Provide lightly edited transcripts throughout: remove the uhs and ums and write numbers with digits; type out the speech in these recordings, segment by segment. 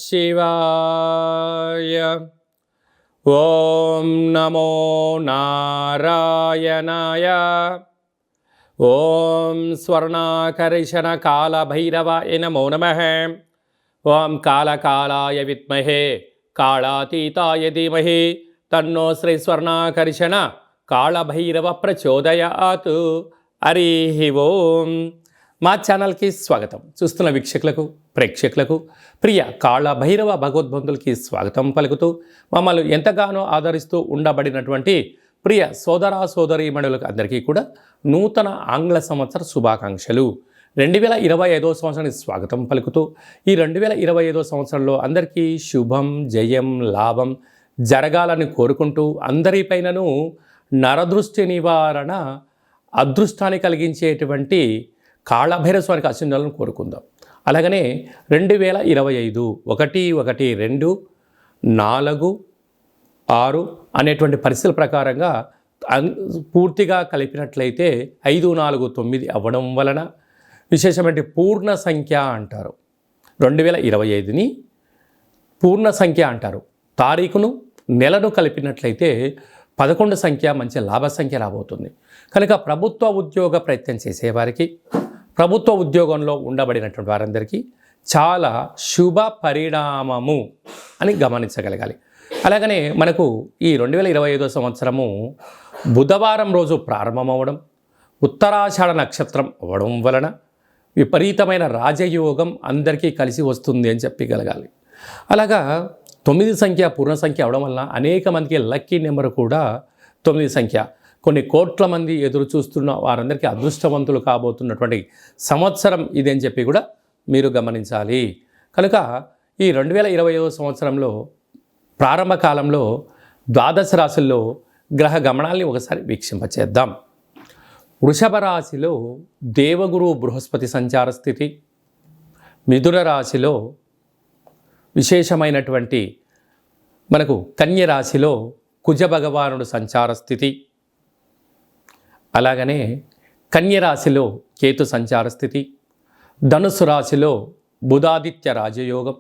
శివాయ. ఓం నమో నారాయణాయ. ఓం స్వర్ణాకర్షణ కాళభైరవాయ నమో నమః. ఓం కాళకాళాయ విద్మహే కాళాతీతాయ ధీమహి తన్నో శ్రీ స్వర్ణాకర్షణ కాళభైరవ ప్రచోదయాత్. హరి ఓం. మా ఛానల్కి స్వాగతం. చూస్తున్న వీక్షకులకు ప్రేక్షకులకు ప్రియ కాళభైరవ భగవద్బంధులకి స్వాగతం పలుకుతూ మమ్మల్ని ఎంతగానో ఆదరిస్తూ ఉండబడినటువంటి ప్రియ సోదర సోదరీమణులకు అందరికీ కూడా నూతన ఆంగ్ల సంవత్సర శుభాకాంక్షలు. 2025వ సంవత్సరానికి స్వాగతం పలుకుతూ ఈ 2025వ సంవత్సరంలో అందరికీ శుభం జయం లాభం జరగాలని కోరుకుంటూ అందరిపైనను నరదృష్టి నివారణ అదృష్టాన్ని కలిగించేటువంటి కాళభైరవ స్వామికి ఆశీర్వాదాలను కోరుకుందాం. అలాగనే 2025 1-1-2-4-6 అనేటువంటి పరిస్థితుల ప్రకారంగా పూర్తిగా కలిపినట్లయితే 5-4-9 అవ్వడం వలన విశేషమైన పూర్ణ సంఖ్య అంటారు. 2025ని పూర్ణ సంఖ్య అంటారు. తారీఖును నెలను కలిపినట్లయితే 11 సంఖ్య మంచి లాభ సంఖ్య రాబోతుంది. కనుక ప్రభుత్వ ఉద్యోగ ప్రయత్నం చేసేవారికి, ప్రభుత్వ ఉద్యోగంలో ఉండబడినటువంటి వారందరికీ చాలా శుభ పరిణామము అని గమనించగలగాలి. అలాగనే మనకు ఈ 2025వ సంవత్సరము బుధవారం రోజు ప్రారంభమవడం, ఉత్తరాషాఢ నక్షత్రం అవ్వడం వలన విపరీతమైన రాజయోగం అందరికీ కలిసి వస్తుంది అని చెప్పగలగాలి. అలాగా 9 సంఖ్య పూర్ణ సంఖ్య అవడం వలన అనేక మందికి లక్కీ నెంబర్ కూడా 9 సంఖ్య. కొన్ని కోట్ల మంది ఎదురు చూస్తున్న వారందరికీ అదృష్టవంతులు కాబోతున్నటువంటి సంవత్సరం ఇది అని చెప్పి కూడా మీరు గమనించాలి. కనుక ఈ 2025వ సంవత్సరంలో ప్రారంభ కాలంలో ద్వాదశ రాశుల్లో గ్రహ గమనాల్ని ఒకసారి వీక్షింపచేద్దాం. వృషభ రాశిలో దేవగురు బృహస్పతి సంచార స్థితి, మిథున రాశిలో విశేషమైనటువంటి మనకు కన్య రాశిలో కుజ భగవానుడు సంచార స్థితి, అలాగనే కన్య రాశిలో కేతు సంచార స్థితి, ధనుసు రాశిలో బుధాదిత్య రాజయోగం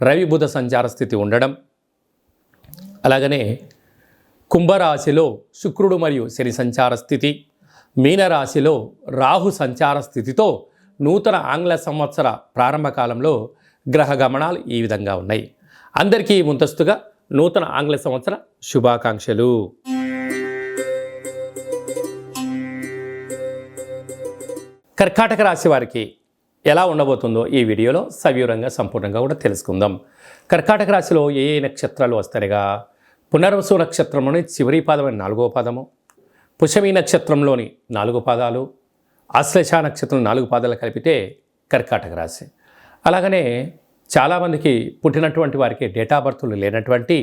రవి బుధ సంచార స్థితి ఉండడం, అలాగనే కుంభరాశిలో శుక్రుడు మరియు శని సంచార స్థితి, మీనరాశిలో రాహు సంచార స్థితితో నూతన ఆంగ్ల సంవత్సర ప్రారంభ కాలంలో గ్రహ గమనాలు ఈ విధంగా ఉన్నాయి. అందరికీ ముందస్తుగా నూతన ఆంగ్ల సంవత్సర శుభాకాంక్షలు. కర్కాటక రాశి వారికి ఎలా ఉండబోతుందో ఈ వీడియోలో సవివరంగా సంపూర్ణంగా కూడా తెలుసుకుందాం. కర్కాటక రాశిలో ఏ ఏ నక్షత్రాలు వస్తాయిగా, పునర్వసు నక్షత్రంలోని చివరి పాదమైన 4వ పాదము, పుష్యమి నక్షత్రంలోని 4 పాదాలు, ఆశ్లేష నక్షత్రం 4 పాదాలు కలిపితే కర్కాటక రాశి. అలాగనే చాలామందికి పుట్టినటువంటి వారికి డేటా బర్త్లు లేనటువంటి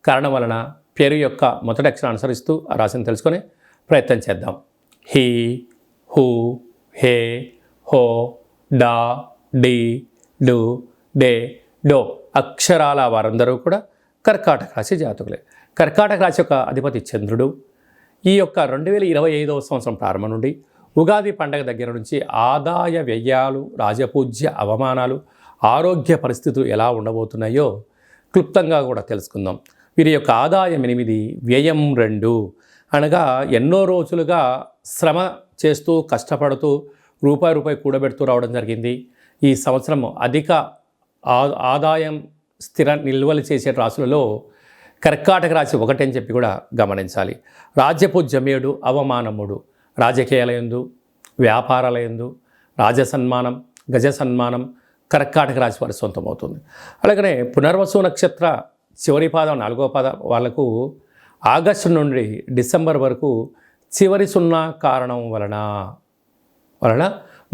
కారణం వలన పేరు యొక్క మొదటి అక్షరం అనుసరిస్తూ ఆ రాశిని తెలుసుకొని ప్రయత్నం చేద్దాం. హీ, హూ, హే, హో, డా, డి, డు, డే, డో అక్షరాల వారందరూ కూడా కర్కాటక రాశి జాతకులే. కర్కాటక రాశి యొక్క అధిపతి చంద్రుడు. ఈ యొక్క 2025వ సంవత్సరం ప్రారంభం నుండి ఉగాది పండగ దగ్గర నుంచి ఆదాయ వ్యయాలు, రాజపూజ్య అవమానాలు, ఆరోగ్య పరిస్థితులు ఎలా ఉండబోతున్నాయో క్లుప్తంగా కూడా తెలుసుకుందాం. వీరి యొక్క ఆదాయం 8, వ్యయం 2 అనగా ఎన్నో రోజులుగా శ్రమ చేస్తూ కష్టపడుతూ రూపాయి కూడబెడుతూ రావడం జరిగింది. ఈ సంవత్సరం అధిక ఆదాయం స్థిర నిల్వలు చేసే రాశులలో కర్కాటక రాశి ఒకటి అని చెప్పి కూడా గమనించాలి. రాజ్యపూజ్యం 7, అవమానం 3. రాజకీయాలయందు, వ్యాపారాలయందు రాజసన్మానం, గజ సన్మానం కర్కాటక రాశి వారి సొంతమవుతుంది. అలాగనే పునర్వసు నక్షత్ర చివరి పాదం 4వ పాదం వాళ్లకు ఆగస్టు నుండి డిసెంబర్ వరకు చివరి 0 కారణం వలన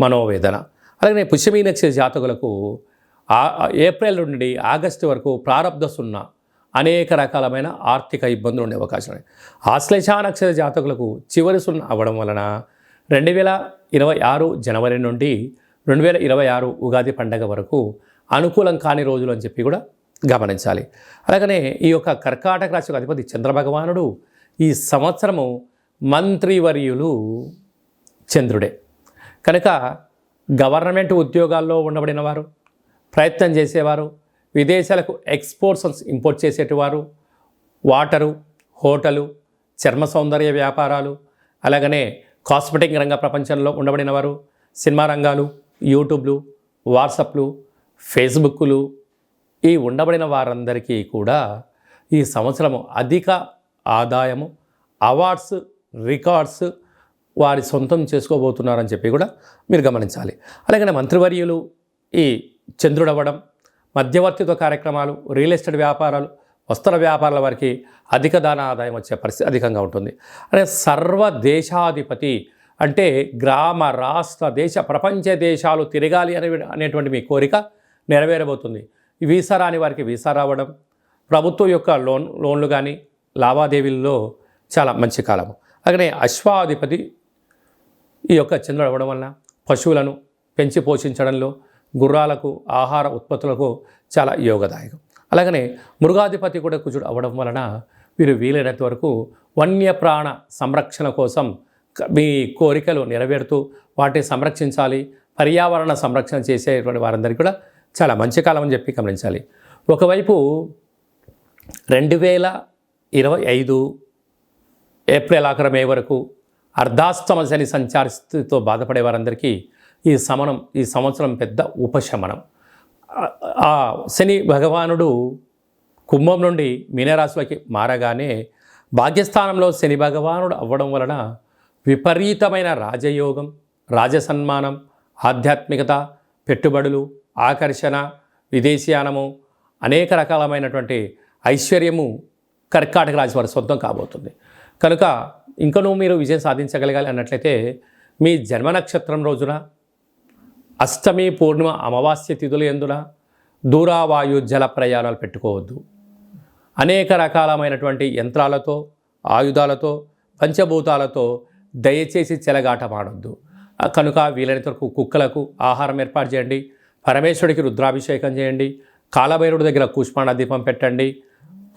మనోవేదన. అలాగనే పుష్యమి నక్షత్ర జాతకులకు ఏప్రిల్ నుండి ఆగస్టు వరకు ప్రారంధ 0 అనేక రకాలమైన ఆర్థిక ఇబ్బందులు ఉండే అవకాశం ఉన్నాయి. ఆశ్లేష నక్షత్ర జాతకులకు చివరి 0 అవ్వడం వలన 2026 జనవరి నుండి 2026 ఉగాది పండగ వరకు అనుకూలం కాని రోజులు అని చెప్పి కూడా గమనించాలి. అలాగనే ఈ యొక్క కర్కాటక రాశి అధిపతి చంద్రభగవానుడు ఈ సంవత్సరము మంత్రివర్యులు చంద్రుడే. కనుక గవర్నమెంట్ ఉద్యోగాల్లో ఉండబడిన వారు, ప్రయత్నం చేసేవారు, విదేశాలకు ఎక్స్పోర్ట్స్ ఇంపోర్ట్ చేసేటివారు, వాటరు, హోటలు, చర్మ సౌందర్య వ్యాపారాలు, అలాగనే కాస్మెటిక్ రంగ ప్రపంచంలో ఉండబడిన వారు, సినిమా రంగాలు, యూట్యూబ్లు, వాట్సాప్లు, ఫేస్బుక్లు, ఈ ఉండబడిన వారందరికీ కూడా ఈ సంవత్సరము అధిక ఆదాయము, అవార్డ్స్, రికార్డ్స్ వారి సొంతం చేసుకోబోతున్నారని చెప్పి కూడా మీరు గమనించాలి. అలాగనే మంత్రివర్యులు ఈ చంద్రుడవ్వడం, మధ్యవర్తిత్వ కార్యక్రమాలు, రియల్ ఎస్టేట్ వ్యాపారాలు, వస్త్ర వ్యాపారాల వారికి అధిక దాన ఆదాయం వచ్చే పరిస్థితి అధికంగా ఉంటుంది. అనే సర్వదేశాధిపతి అంటే గ్రామ, రాష్ట్ర, దేశ, ప్రపంచ దేశాలు తిరగాలి అనేటువంటి మీ కోరిక నెరవేరబోతుంది. వీసా రాని వారికి వీసా రావడం, ప్రభుత్వం యొక్క లోన్లు కానీ లావాదేవీల్లో చాలా మంచి కాలము. అలాగే అశ్వాధిపతి ఈ యొక్క చంద్రుడు అవ్వడం వలన పశువులను పెంచి పోషించడంలో, గుర్రాలకు ఆహార ఉత్పత్తులకు చాలా యోగదాయకం. అలాగనే మృగాధిపతి కూడా కుజుడు అవ్వడం వలన మీరు వీలైనంత వరకు వన్యప్రాణ సంరక్షణ కోసం మీ కోరికలు నెరవేరుతూ వాటిని సంరక్షించాలి, పర్యావరణ సంరక్షణ చేసేటువంటి వారందరికీ కూడా చాలా మంచి కాలం అని చెప్పి గమనించాలి. ఒకవైపు 2025 ఏప్రిల్ ఆఖరి మే వరకు అర్ధాష్టమ శని సంచార స్థితితో బాధపడే వారందరికీ ఈ సంవత్సరం పెద్ద ఉపశమనం. ఆ శని భగవానుడు కుంభం నుండి మీనరాశిలోకి మారగానే భాగ్యస్థానంలో శని భగవానుడు అవ్వడం వలన విపరీతమైన రాజయోగం, రాజసన్మానం, ఆధ్యాత్మికత, పెట్టుబడులు, ఆకర్షణ, విదేశీయానము, అనేక రకాలమైనటువంటి ఐశ్వర్యము కర్కాటక రాశి వారి సొంతం కాబోతుంది. కనుక ఇంకనూ మీరు విజయం సాధించగలగాలి అన్నట్లయితే మీ జన్మ నక్షత్రం రోజున అష్టమి, పూర్ణిమ, అమావాస్య తిథులు ఎందున దూరావాయు జల ప్రయాణాలు పెట్టుకోవద్దు. అనేక రకాలమైనటువంటి యంత్రాలతో, ఆయుధాలతో, పంచభూతాలతో దయచేసి చెలగాటమాడొద్దు. కనుక వీలైనంత వరకు కుక్కలకు ఆహారం ఏర్పాటు చేయండి, పరమేశ్వరుడికి రుద్రాభిషేకం చేయండి, కాలభైరుడి దగ్గర కూష్మాండ దీపం పెట్టండి,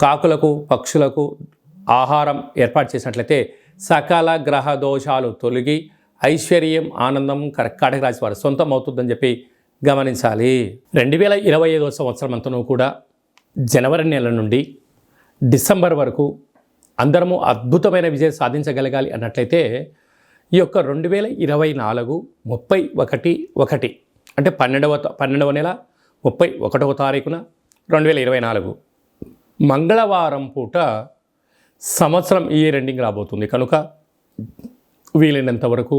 కాకులకు, పక్షులకు ఆహారం ఏర్పాటు చేసినట్లయితే సకల గ్రహ దోషాలు తొలగి ఐశ్వర్యం, ఆనందం కర్కాటక రాశి వారి సొంతం అవుతుందని చెప్పి గమనించాలి. 2025 సంవత్సరం అంతనూ కూడా జనవరి నెల నుండి డిసెంబర్ వరకు అందరము అద్భుతమైన విజయం సాధించగలగాలి అన్నట్లయితే ఈ యొక్క 2024 31/1 అంటే 12వ నెల 31వ తారీఖున 2024 మంగళవారం పూట సంవత్సరం ఇయర్ ఎండింగ్ రాబోతుంది. కనుక వీలైనంత వరకు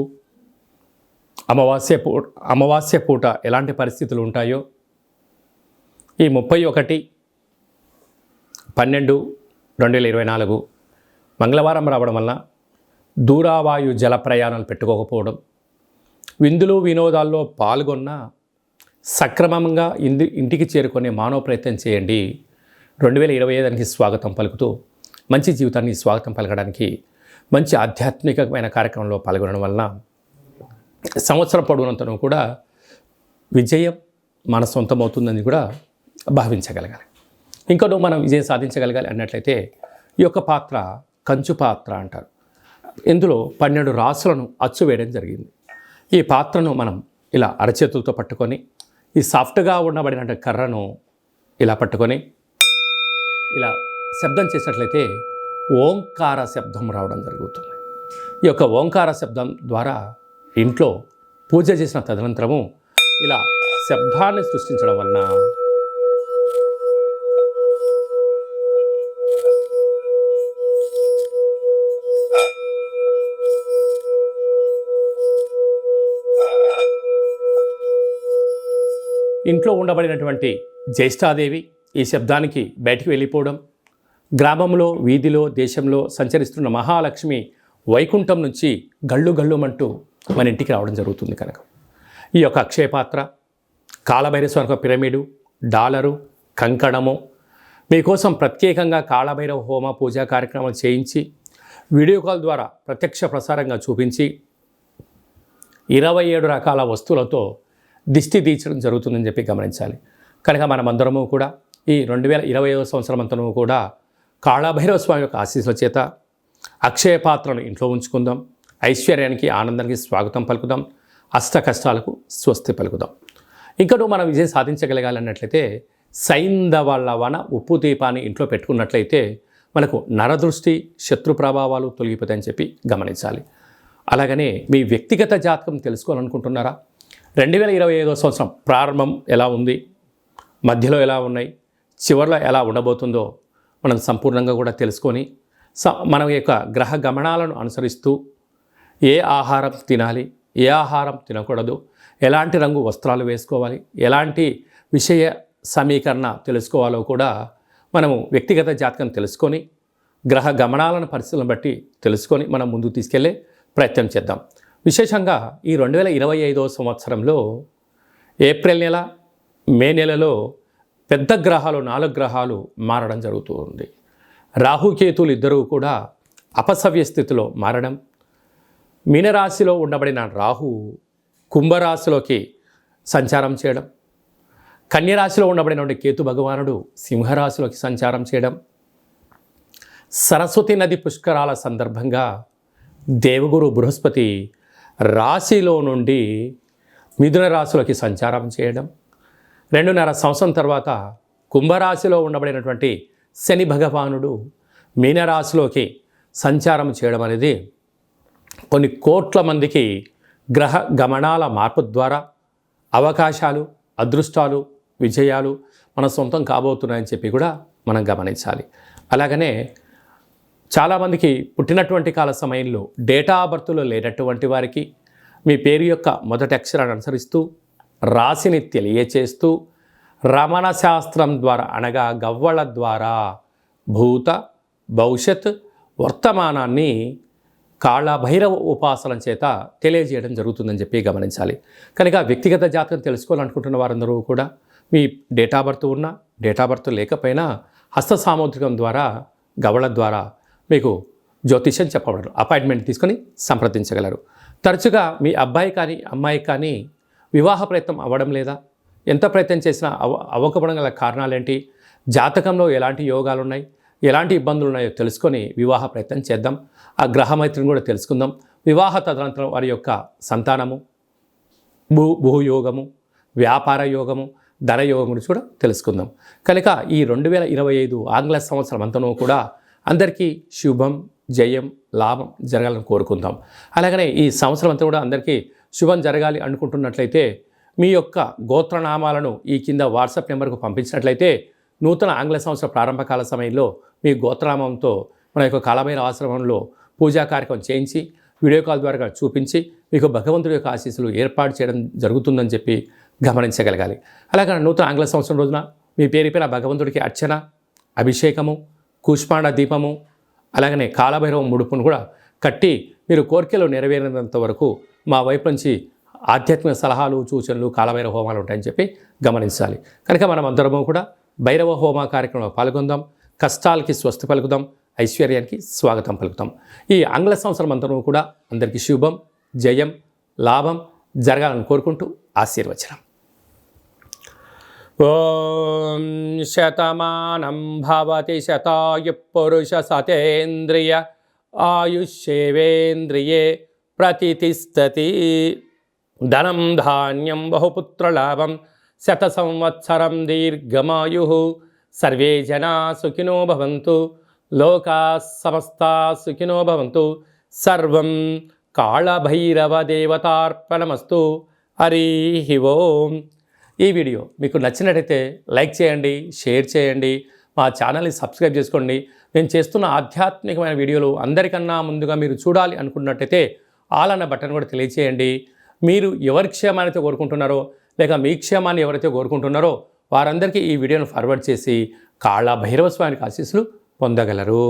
అమావాస్య పూట ఎలాంటి పరిస్థితులు ఉంటాయో ఈ 31/12/2024 మంగళవారం రావడం వలన దూరావాయు జల ప్రయాణాలు పెట్టుకోకపోవడం, విందులు వినోదాల్లో పాల్గొన్న సక్రమంగా ఇంటికి చేరుకునే మానవ ప్రయత్నం చేయండి. 2025 స్వాగతం పలుకుతూ మంచి జీవితాన్ని స్వాగతం పలకడానికి మంచి ఆధ్యాత్మికమైన కార్యక్రమంలో పాల్గొనడం వలన సంవత్సరం పొడవునంతను కూడా విజయం మన సొంతమవుతుందని కూడా భావించగలగాలి. ఇంకనూ మనం విజయం సాధించగలగాలి అన్నట్లయితే ఈ యొక్క పాత్ర కంచు పాత్ర అంటారు. ఇందులో 12 రాసులను అచ్చు వేయడం జరిగింది. ఈ పాత్రను మనం ఇలా అరచేతులతో పట్టుకొని ఈ సాఫ్ట్గా ఉండబడిన కర్రను ఇలా పట్టుకొని ఇలా శబ్దం చేసినట్లయితే ఓంకార శబ్దం రావడం జరుగుతుంది. ఈ యొక్క ఓంకార శబ్దం ద్వారా ఇంట్లో పూజ చేసిన తదనంతరము ఇలా శబ్దాన్ని సృష్టించడం వలన ఇంట్లో ఉండబడినటువంటి జ్యేష్ఠాదేవి ఈ శబ్దానికి బయటికి వెళ్ళిపోవడం, గ్రామంలో, వీధిలో, దేశంలో సంచరిస్తున్న మహాలక్ష్మి వైకుంఠం నుంచి గళ్ళు గళ్ళుమంటూ మన ఇంటికి రావడం జరుగుతుంది. కనుక ఈ యొక్క అక్షయపాత్ర, కాళభైరవ పిరమిడు, డాలరు, కంకణము మీకోసం ప్రత్యేకంగా కాళభైరవ హోమ పూజా కార్యక్రమాలు చేయించి వీడియో కాల్ ద్వారా ప్రత్యక్ష ప్రసారంగా చూపించి 27 రకాల వస్తువులతో దిష్టి తీర్చడం జరుగుతుందని చెప్పి గమనించాలి. కనుక మనమందరము కూడా ఈ 2025 సంవత్సరం అంతను కూడా కాళభైరవ స్వామి యొక్క ఆశీస్సుల చేత అక్షయ పాత్రను ఇంట్లో ఉంచుకుందాం. ఐశ్వర్యానికి, ఆనందానికి స్వాగతం పలుకుదాం. అష్ట కష్టాలకు స్వస్తి పలుకుదాం. ఇంకనూ మనం విజయం సాధించగలగాలన్నట్లయితే సైంధవ వన ఉప్పు దీపాన్ని ఇంట్లో పెట్టుకున్నట్లయితే మనకు నరదృష్టి శత్రు ప్రభావాలు తొలగిపోతాయని చెప్పి గమనించాలి. అలాగనే మీ వ్యక్తిగత జాతకం తెలుసుకోవాలనుకుంటున్నారా? 2025 సంవత్సరం ప్రారంభం ఎలా ఉంది, మధ్యలో ఎలా ఉన్నాయి, చివరిలో ఎలా ఉండబోతుందో మనం సంపూర్ణంగా కూడా తెలుసుకొని మన యొక్క గ్రహ గమనాలను అనుసరిస్తూ ఏ ఆహారం తినాలి, ఏ ఆహారం తినకూడదు, ఎలాంటి రంగు వస్త్రాలు వేసుకోవాలి, ఎలాంటి విషయ సమీకరణ తెలుసుకోవాలో కూడా మనము వ్యక్తిగత జాతకం తెలుసుకొని గ్రహ గమనాలను పరిస్థితులను బట్టి తెలుసుకొని మనం ముందుకు తీసుకెళ్లే ప్రయత్నం చేద్దాం. విశేషంగా ఈ 2025 సంవత్సరంలో ఏప్రిల్ నెల, మే నెలలో పెద్ద గ్రహాలు 4 గ్రహాలు మారడం జరుగుతూ ఉంది. రాహుకేతులు ఇద్దరూ కూడా అపసవ్య స్థితిలో మారడం, మీనరాశిలో ఉండబడిన రాహు కుంభరాశిలోకి సంచారం చేయడం, కన్యరాశిలో ఉండబడినటువంటి కేతు భగవానుడు సింహరాశిలోకి సంచారం చేయడం, సరస్వతి నది పుష్కరాల సందర్భంగా దేవగురు బృహస్పతి రాశిలో నుండి మిథున రాశిలోకి సంచారం చేయడం, 2.5 సంవత్సరం తర్వాత కుంభరాశిలో ఉండబడినటువంటి శని భగవానుడు మీనరాశిలోకి సంచారం చేయడం అనేది కొన్ని కోట్ల మందికి గ్రహ గమనాల మార్పు ద్వారా అవకాశాలు, అదృష్టాలు, విజయాలు మన సొంతం కాబోతున్నాయని చెప్పి కూడా మనం గమనించాలి. అలాగనే చాలామందికి పుట్టినటువంటి కాల సమయంలో డేటా ఆఫ్ బర్త్లో లేనటువంటి వారికి మీ పేరు యొక్క మొదటి అక్షరాన్ని అనుసరిస్తూ రాశిని తెలియచేస్తూ రమణ శాస్త్రం ద్వారా అనగా గవ్వళ ద్వారా భూత భవిష్యత్ వర్తమానాన్ని కాళభైరవ ఉపాసన చేత తెలియజేయడం జరుగుతుందని చెప్పి గమనించాలి. కనుక వ్యక్తిగత జాతకం తెలుసుకోవాలనుకుంటున్న వారందరూ కూడా మీ డేటా బర్త్ ఉన్నా, డేటా బర్త్ లేకపోయినా హస్త సాముద్రికం ద్వారా గవళ ద్వారా మీకు జ్యోతిష్యం చెప్పబడరు. అపాయింట్మెంట్ తీసుకొని సంప్రదించగలరు. తరచుగా మీ అబ్బాయి కానీ అమ్మాయి కానీ వివాహ ప్రయత్నం అవ్వడం లేదా, ఎంత ప్రయత్నం చేసినా అవ్వకపోవడం గల కారణాలేంటి, జాతకంలో ఎలాంటి యోగాలు ఉన్నాయి, ఎలాంటి ఇబ్బందులు ఉన్నాయో తెలుసుకొని వివాహ ప్రయత్నం చేద్దాం. ఆ గ్రహమైత్రిని కూడా తెలుసుకుందాం. వివాహ తదనంతరం వారి యొక్క సంతానము, భూయోగము, వ్యాపార యోగము, ధనయోగం గురించి కూడా తెలుసుకుందాం. కనుక ఈ 2025 ఆంగ్ల సంవత్సరం అంతనూ కూడా అందరికీ శుభం, జయం, లాభం జరగాలని కోరుకుందాం. అలాగనే ఈ సంవత్సరం అంతా కూడా అందరికీ శుభం జరగాలి అనుకుంటున్నట్లయితే మీ యొక్క గోత్రనామాలను ఈ కింద వాట్సాప్ నెంబర్కు పంపించినట్లయితే నూతన ఆంగ్ల సంవత్సర ప్రారంభకాల సమయంలో మీ గోత్రనామంతో మన యొక్క కాళభైరవ ఆశ్రమంలో పూజా కార్యక్రమం చేయించి వీడియో కాల్ ద్వారా చూపించి మీకు భగవంతుడి యొక్క ఆశీస్సులు ఏర్పాటు చేయడం జరుగుతుందని చెప్పి గమనించగలగాలి. అలాగే నూతన ఆంగ్ల సంవత్సరం రోజున మీ పేరుపైన భగవంతుడికి అర్చన, అభిషేకము, కూష్మాండ దీపము, అలాగనే కాళభైరవ ముడుపును కూడా కట్టి మీరు కోరికలు నెరవేరినంత వరకు మా వైపు నుంచి ఆధ్యాత్మిక సలహాలు, సూచనలు, కాళభైరవ హోమాలు ఉంటాయని చెప్పి గమనించాలి. కనుక మనం అందరము కూడా భైరవ హోమ కార్యక్రమంలో పాల్గొందాం. కష్టాలకి స్వస్తి పలుకుదాం, ఐశ్వర్యానికి స్వాగతం పలుకుతాం. ఈ ఆంగ్ల సంవత్సరం అంతా కూడా అందరికీ శుభం, జయం, లాభం జరగాలని కోరుకుంటూ ఆశీర్వచనం. ఓం శతమానం భవతి శతాయు పురుష సతేంద్రియ ఆయుష్యేవేంద్రియే ప్రతితిష్టతి. ధనం ధాన్యం బహుపుత్రలాభం శత సంవత్సరం దీర్ఘమాయు. సర్వే జనా సుఖినో భవంతు, లోకా సమస్తా సుఖినో భవంతు. సర్వం కాళభైరవ దేవతార్పణమస్తు. హరి ఓం. ఈ వీడియో మీకు నచ్చినట్టయితే లైక్ చేయండి, షేర్ చేయండి, మా ఛానల్ని సబ్స్క్రైబ్ చేసుకోండి. నేను చేస్తున్న ఆధ్యాత్మికమైన వీడియోలు అందరికన్నా ముందుగా మీరు చూడాలి అనుకున్నట్టయితే ఆల్ అన్న బటన్ కూడా తెలియచేయండి. మీరు ఎవరి క్షేమాన్ని కోరుకుంటున్నారో లేక మీ క్షేమాన్ని ఎవరైతే కోరుకుంటున్నారో వారందరికీ ఈ వీడియోను ఫార్వర్డ్ చేసి కాళభైరవ స్వామికి ఆశీస్సులు పొందగలరు.